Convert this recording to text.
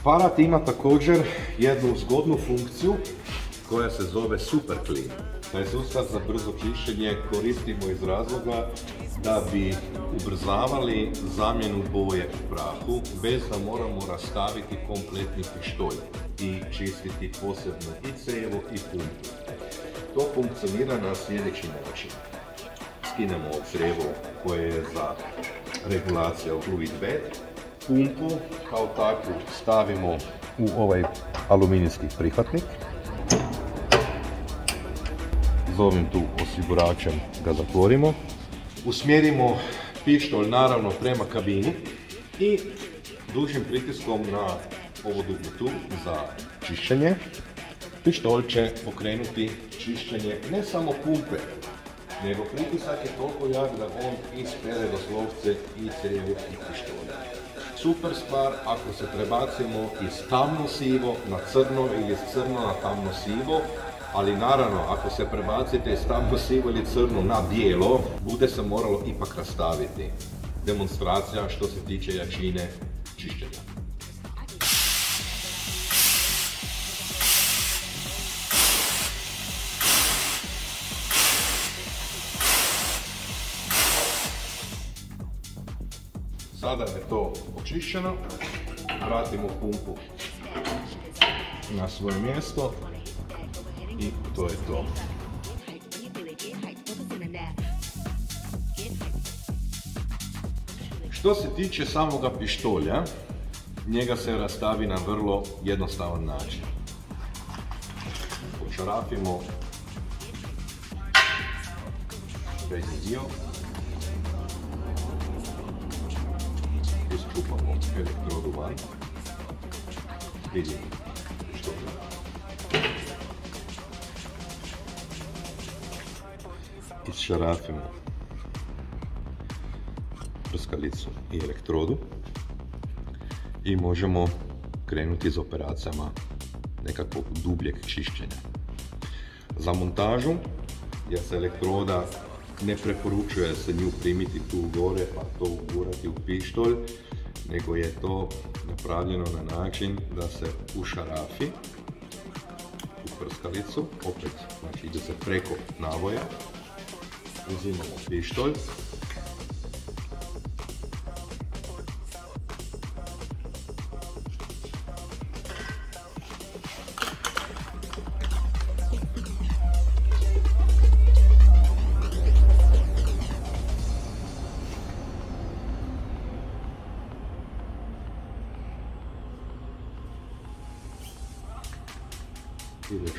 Aparat ima također jednu zgodnu funkciju koja se zove Super Clean. Taj sustav za brzo čišćenje koristimo iz razloga da bi ubrzavali zamjenu boje u prahu bez da moramo rastaviti kompletni pištolj i čistiti posebno i cevo i pumpu. To funkcionira na sljedeći način. Skinemo crijevo koje je za regulaciju fluid bed. Pumpu kao takvu stavimo u ovaj aluminijski prihvatnik. S ovim tu osiguračem ga zatvorimo. Usmjerimo pištolj naravno prema kabini i dužim pritiskom na ovu dugme tu za čišćenje. Pištolj će pokrenuti čišćenje ne samo pumpe, nego pritisak je toliko jak da on ispere doslovce i crijevo i pištolja. Super stvar ako se prebacimo iz tamno sivo na crno ili iz crno na tamno sivo, ali naravno ako se prebacite iz tamno sivo ili crno na bijelo, bude se moralo ipak rastaviti. Demonstracija što se tiče jačine čišćenja. Sada je to očišćeno, vratimo pumpu na svoje mjesto i to je to. Što se tiče samoga pištolja, njega se rastavi na vrlo jednostavan način. Počarafimo prednji dio. Isčupamo elektrodu van. Vidimo što je. Isšarafimo prskalicu i elektrodu i možemo krenuti s operacijama nekakvog dubljeg čišćenja. Za montažu, jer se elektroda ne preporučuje se nju primiti tu gore pa to ugurati u pištolj, nego je to napravljeno na način da se ušarafi u prskalicu, opet znači ide se preko navoja, uzimamo pištolj, ideš